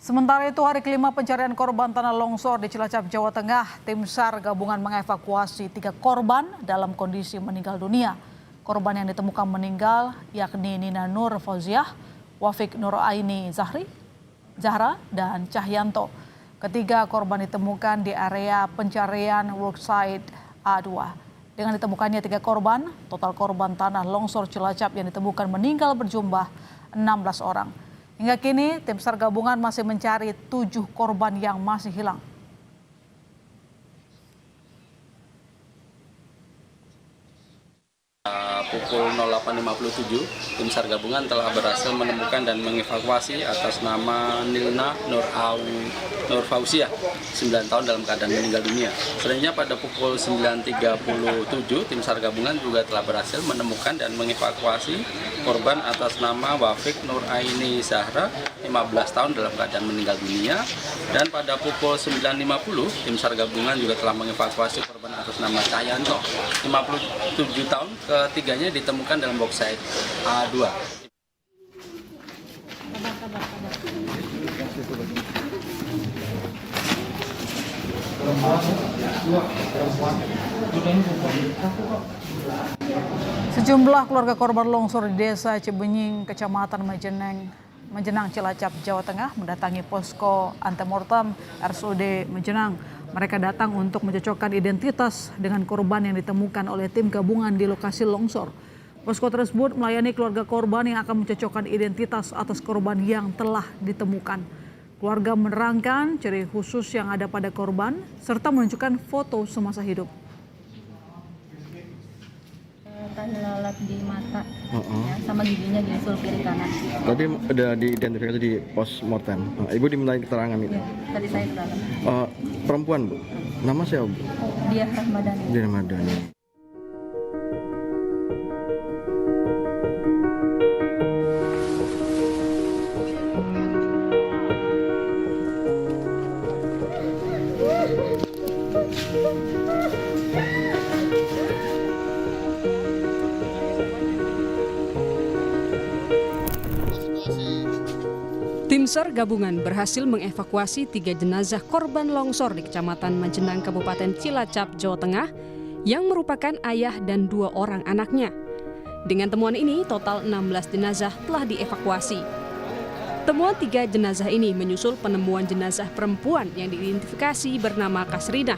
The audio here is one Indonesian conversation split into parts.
Sementara itu, hari kelima pencarian korban tanah longsor di Cilacap, Jawa Tengah, tim SAR gabungan mengevakuasi 3 korban dalam kondisi meninggal dunia. Korban yang ditemukan meninggal yakni Nina Nur Fauziah, Wafik Nur Aini Zahra, dan Cahyanto. Ketiga korban ditemukan di area pencarian worksite A2. Dengan ditemukannya 3 korban, total korban tanah longsor Cilacap yang ditemukan meninggal berjumlah 16 orang. Hingga kini, tim SAR gabungan masih mencari 7 korban yang masih hilang. Pukul 08.57, tim SAR gabungan telah berhasil menemukan dan mengevakuasi atas nama Nina Nur Fauziah, 9 tahun dalam keadaan meninggal dunia. Selanjutnya pada pukul 9.37, tim SAR gabungan juga telah berhasil menemukan dan mengevakuasi korban atas nama Wafik Nur Aini Zahra, 15 tahun dalam keadaan meninggal dunia. Dan pada pukul 9.50, tim SAR gabungan juga telah mengevakuasi korban atas nama Cahyanto, 57 tahun, ketiganya ditemukan dalam worksite A2. Sejumlah keluarga korban longsor di Desa Cibenying, Kecamatan Majenang, Cilacap, Jawa Tengah mendatangi posko antemortem RSUD Majenang. Mereka datang untuk mencocokkan identitas dengan korban yang ditemukan oleh tim gabungan di lokasi longsor. Posko tersebut melayani keluarga korban yang akan mencocokkan identitas atas korban yang telah ditemukan. Keluarga menerangkan ciri khusus yang ada pada korban serta menunjukkan foto semasa hidup. Tanda lalat di mata, ya, sama giginya di sul kiri kanan. Tadi udah diidentifikasi di pos mortem. Ibu dimintai keterangan itu? Ya, tadi saya ke dalam. Perempuan, Bu? Nama siapa, Bu? Dia Rahmadani. Dia Rahmadani. Tim SAR gabungan berhasil mengevakuasi 3 jenazah korban longsor di Kecamatan Majenang, Kabupaten Cilacap, Jawa Tengah, yang merupakan ayah dan 2 orang anaknya. Dengan temuan ini, total 16 jenazah telah dievakuasi. Temuan 3 jenazah ini menyusul penemuan jenazah perempuan yang diidentifikasi bernama Kasrinah,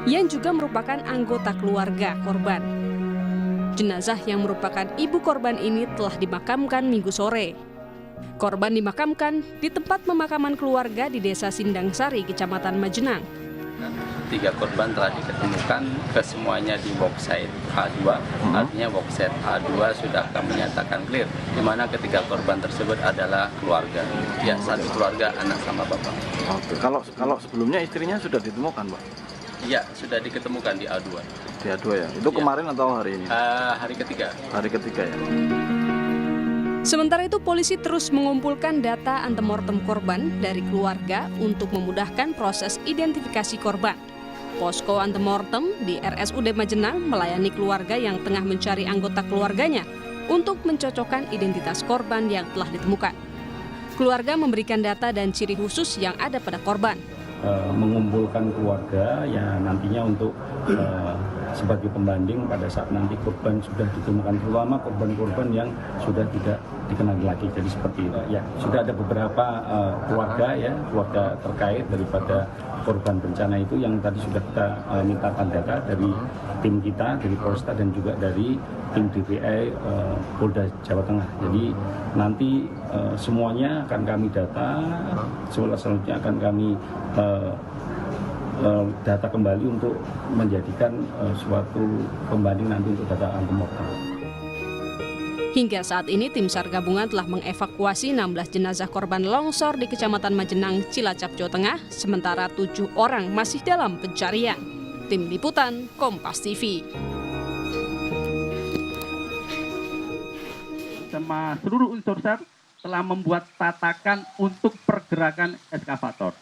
yang juga merupakan anggota keluarga korban. Jenazah yang merupakan ibu korban ini telah dimakamkan Minggu sore. Korban dimakamkan di tempat pemakaman keluarga di Desa Sindangsari, Kecamatan Majenang. 3 korban telah diketemukan, kesemuanya di worksite A2. Artinya worksite A2 sudah kami nyatakan clear, di mana ketiga korban tersebut adalah keluarga. Ya, satu keluarga, anak sama bapak. Oke. Kalau sebelumnya istrinya sudah ditemukan, Pak? Ya, sudah diketemukan di A2. Di A2 ya? Itu kemarin atau hari ini? Hari ketiga. Hari ketiga ya? Sementara itu, polisi terus mengumpulkan data antemortem korban dari keluarga untuk memudahkan proses identifikasi korban. Posko antemortem di RSUD Majenang melayani keluarga yang tengah mencari anggota keluarganya untuk mencocokkan identitas korban yang telah ditemukan. Keluarga memberikan data dan ciri khusus yang ada pada korban. Mengumpulkan keluarga ya nantinya untuk sebagai pembanding pada saat nanti korban sudah ditemukan, terutama korban-korban yang sudah tidak dikenal lagi. Jadi seperti itu ya, sudah ada beberapa keluarga terkait daripada korban bencana itu yang tadi sudah kita mintakan data dari tim kita, dari Polresta dan juga dari tim DPI Polda Jawa Tengah. Jadi nanti semuanya akan kami data, selanjutnya akan kami data kembali untuk menjadikan suatu pembanding nanti untuk data antemortem. Hingga saat ini, tim SAR gabungan telah mengevakuasi 16 jenazah korban longsor di Kecamatan Majenang, Cilacap, Jawa Tengah, sementara 7 orang masih dalam pencarian. Tim Liputan, Kompas TV. Sama seluruh unsur SAR telah membuat tatakan untuk pergerakan eskavator.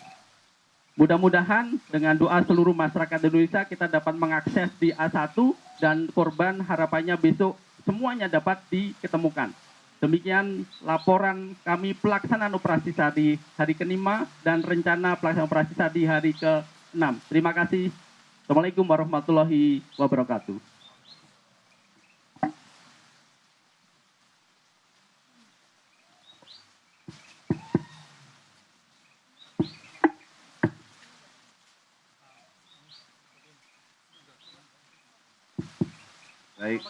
Mudah-mudahan dengan doa seluruh masyarakat Indonesia kita dapat mengakses di A1 dan korban harapannya besok semuanya dapat diketemukan. Demikian laporan kami pelaksanaan operasi SADI hari ke-5 dan rencana pelaksanaan operasi SADI hari ke-6. Terima kasih. Assalamualaikum warahmatullahi wabarakatuh. Baik,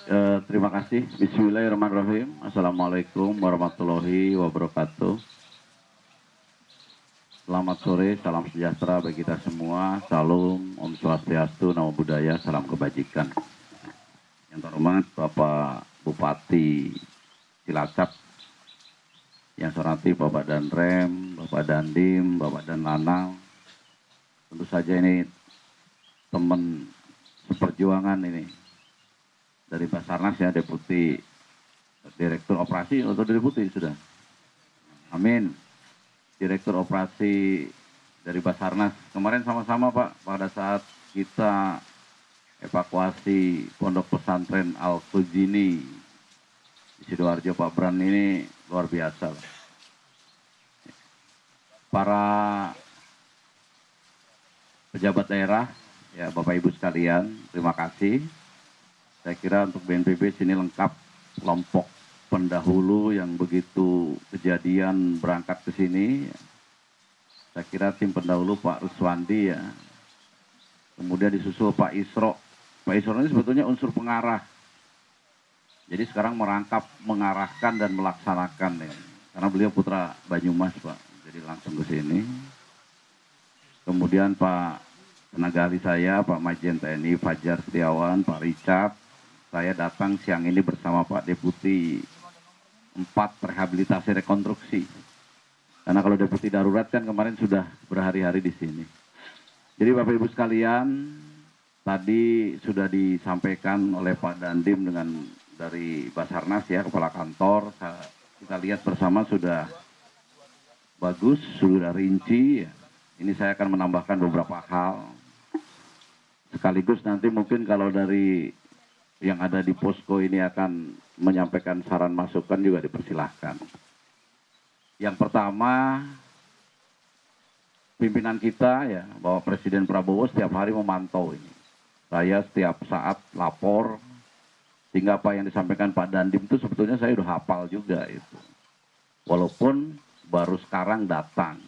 terima kasih. Bismillahirrahmanirrahim. Assalamualaikum warahmatullahi wabarakatuh. Selamat sore, salam sejahtera bagi kita semua. Salam, Om Swastiastu, Namo Buddhaya, salam kebajikan. Yang terhormat Bapak Bupati Cilacap, yang saya hormati Bapak Danrem, Bapak Dandim, Bapak Danlanal. Tentu saja ini teman seperjuangan ini. Dari Basarnas ya, Deputi Direktur Operasi atau Deputi sudah. Amin. Direktur Operasi dari Basarnas. Kemarin sama-sama Pak, pada saat kita evakuasi Pondok Pesantren Al-Khuzini di Sidoarjo, Pak Bran ini luar biasa. Para pejabat daerah, ya Bapak Ibu sekalian, terima kasih. Saya kira untuk BNPB sini lengkap, kelompok pendahulu yang begitu kejadian berangkat ke sini. Saya kira tim pendahulu Pak Ruswandi ya. Kemudian disusul Pak Isro. Pak Isro ini sebetulnya unsur pengarah. Jadi sekarang merangkap, mengarahkan dan melaksanakan ya. Karena beliau putra Banyumas Pak. Jadi langsung ke sini. Kemudian Pak tenaga ahli saya, Pak Majen TNI Fajar Setiawan, Pak Richard. Saya datang siang ini bersama Pak Deputi 4 rehabilitasi rekonstruksi. Karena kalau Deputi darurat kan kemarin sudah berhari-hari di sini. Jadi Bapak Ibu sekalian, tadi sudah disampaikan oleh Pak Dandim dengan dari Basarnas ya, Kepala Kantor. Kita lihat bersama sudah bagus, sudah rinci. Ini saya akan menambahkan beberapa hal. Sekaligus nanti mungkin kalau dari yang ada di posko ini akan menyampaikan saran masukan juga dipersilahkan. Yang pertama, pimpinan kita ya, bahwa Presiden Prabowo setiap hari memantau ini. Saya setiap saat lapor, sehingga apa yang disampaikan Pak Dandim itu sebetulnya saya udah hafal juga itu. Walaupun baru sekarang datang.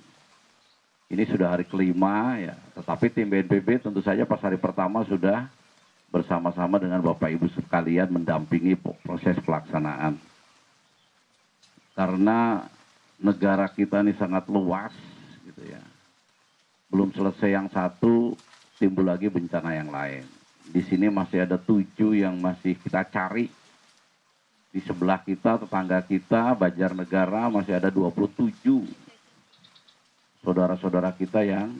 Ini sudah hari ke-5 ya, tetapi tim BNPB tentu saja pas hari pertama sudah bersama-sama dengan Bapak Ibu sekalian mendampingi proses pelaksanaan. Karena negara kita ini sangat luas gitu ya. Belum selesai yang satu, timbul lagi bencana yang lain. Di sini masih ada 7 yang masih kita cari. Di sebelah kita, tetangga kita, Banjarnegara masih ada 27 saudara-saudara kita yang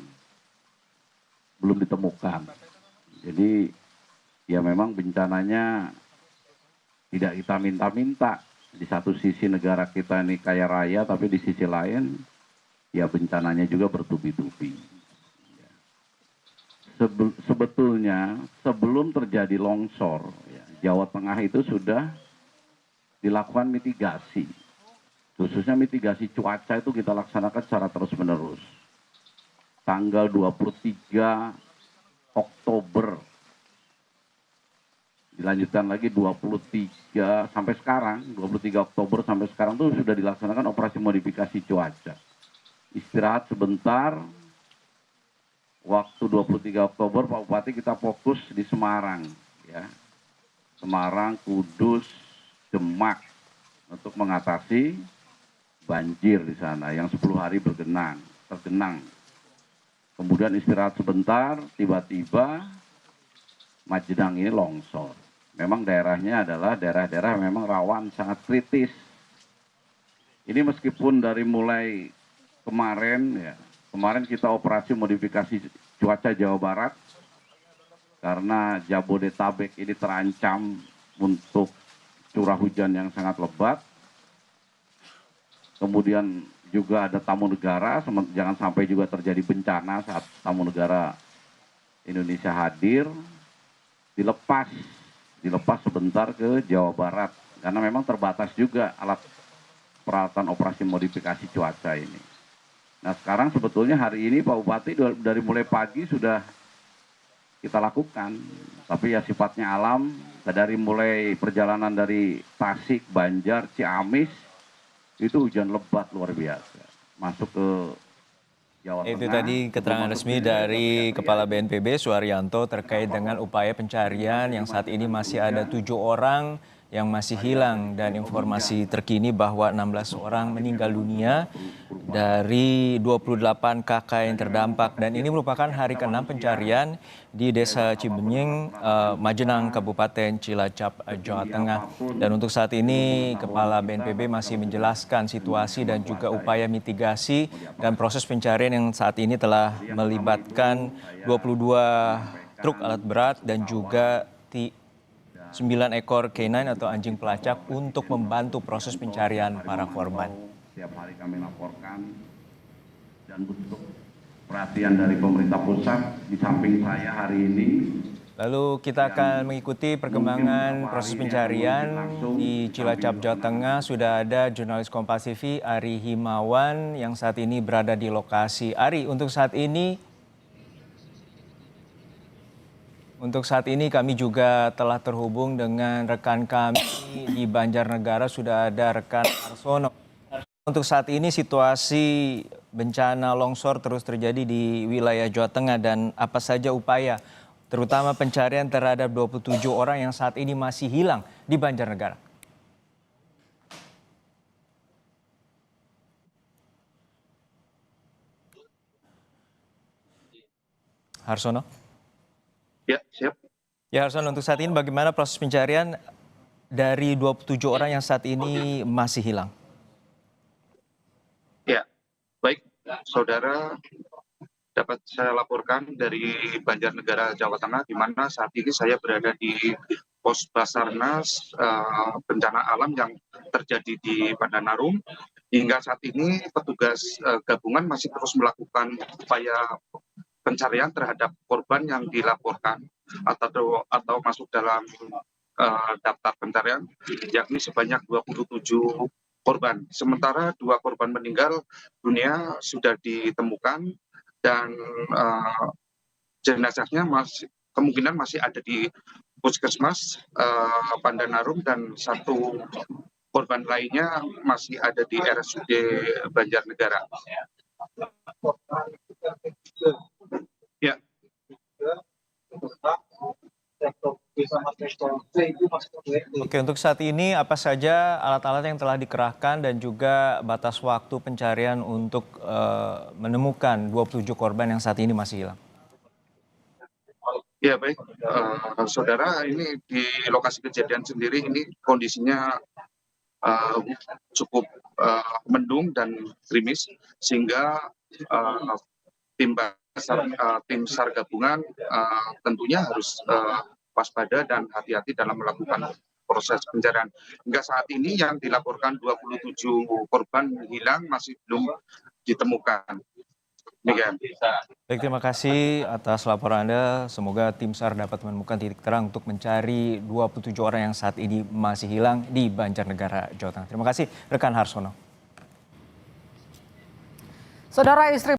belum ditemukan. Jadi ya memang bencananya tidak kita minta-minta. Di satu sisi negara kita ini kaya raya, tapi di sisi lain ya bencananya juga bertubi-tubi. Sebetulnya sebelum terjadi longsor, ya, Jawa Tengah itu sudah dilakukan mitigasi. Khususnya mitigasi cuaca itu kita laksanakan secara terus-menerus. Tanggal 23 Oktober dilanjutkan lagi 23 sampai sekarang, 23 Oktober sampai sekarang tuh sudah dilaksanakan operasi modifikasi cuaca. Istirahat sebentar, waktu 23 Oktober Pak Bupati kita fokus di Semarang. Ya. Semarang, Kudus, Demak untuk mengatasi banjir di sana yang 10 hari tergenang. Kemudian istirahat sebentar, tiba-tiba Majenang ini longsor. Memang daerahnya adalah daerah-daerah memang rawan sangat kritis. Ini meskipun dari mulai kemarin ya, kemarin kita operasi modifikasi cuaca Jawa Barat karena Jabodetabek ini terancam untuk curah hujan yang sangat lebat. Kemudian juga ada tamu negara, jangan sampai juga terjadi bencana saat tamu negara Indonesia hadir. Dilepas sebentar ke Jawa Barat karena memang terbatas juga alat peralatan operasi modifikasi cuaca ini. Nah sekarang sebetulnya hari ini Pak Bupati dari mulai pagi sudah kita lakukan, tapi ya sifatnya alam, dari mulai perjalanan dari Tasik, Banjar, Ciamis, itu hujan lebat luar biasa. Masuk ke Jawa Tengah. Itu tadi keterangan resmi dari Kepala BNPB Suharyanto terkait dengan upaya pencarian yang saat ini masih ada 7 orang yang masih hilang dan informasi terkini bahwa 16 orang meninggal dunia dari 28 KK yang terdampak dan ini merupakan hari ke-6 pencarian di Desa Cibenying, Majenang, Kabupaten Cilacap, Jawa Tengah. Dan untuk saat ini Kepala BNPB masih menjelaskan situasi dan juga upaya mitigasi dan proses pencarian yang saat ini telah melibatkan 22 truk alat berat dan juga 9 ekor K9 atau anjing pelacak untuk membantu proses pencarian para korban. Setiap hari kami laporkan dan butuh perhatian dari pemerintah pusat di samping saya hari ini. Lalu kita akan mengikuti perkembangan proses pencarian di Cilacap, Jawa Tengah. Sudah ada jurnalis Kompas TV Ari Himawan yang saat ini berada di lokasi. Ari, untuk saat ini kami juga telah terhubung dengan rekan kami di Banjarnegara, sudah ada rekan Arsono. Untuk saat ini situasi bencana longsor terus terjadi di wilayah Jawa Tengah dan apa saja upaya terutama pencarian terhadap 27 orang yang saat ini masih hilang di Banjarnegara. Harsono? Ya, siap. Ya, Harsono, untuk saat ini bagaimana proses pencarian dari 27 orang yang saat ini masih hilang? Ya, baik, saudara, dapat saya laporkan dari Banjarnegara, Jawa Tengah, di mana saat ini saya berada di pos Basarnas bencana alam yang terjadi di Pandanarum. Hingga saat ini petugas gabungan masih terus melakukan upaya pencarian terhadap korban yang dilaporkan atau masuk dalam daftar pencarian, yakni sebanyak 27 korban. Sementara 2 korban meninggal dunia sudah ditemukan dan jenazahnya kemungkinan masih ada di Puskesmas Pandanarum dan 1 korban lainnya masih ada di RSUD Banjarnegara. Ya. Oke, untuk saat ini apa saja alat-alat yang telah dikerahkan dan juga batas waktu pencarian untuk menemukan 27 korban yang saat ini masih hilang? Ya baik, saudara, ini di lokasi kejadian sendiri ini kondisinya cukup mendung dan gerimis sehingga tim SAR gabungan tentunya harus waspada dan hati-hati dalam melakukan proses pencarian. Hingga saat ini yang dilaporkan 27 korban hilang masih belum ditemukan. Baik, terima kasih atas laporan Anda. Semoga tim SAR dapat menemukan titik terang untuk mencari 27 orang yang saat ini masih hilang di Banjarnegara, Jawa Tengah. Terima kasih rekan Harsono. Saudara, istri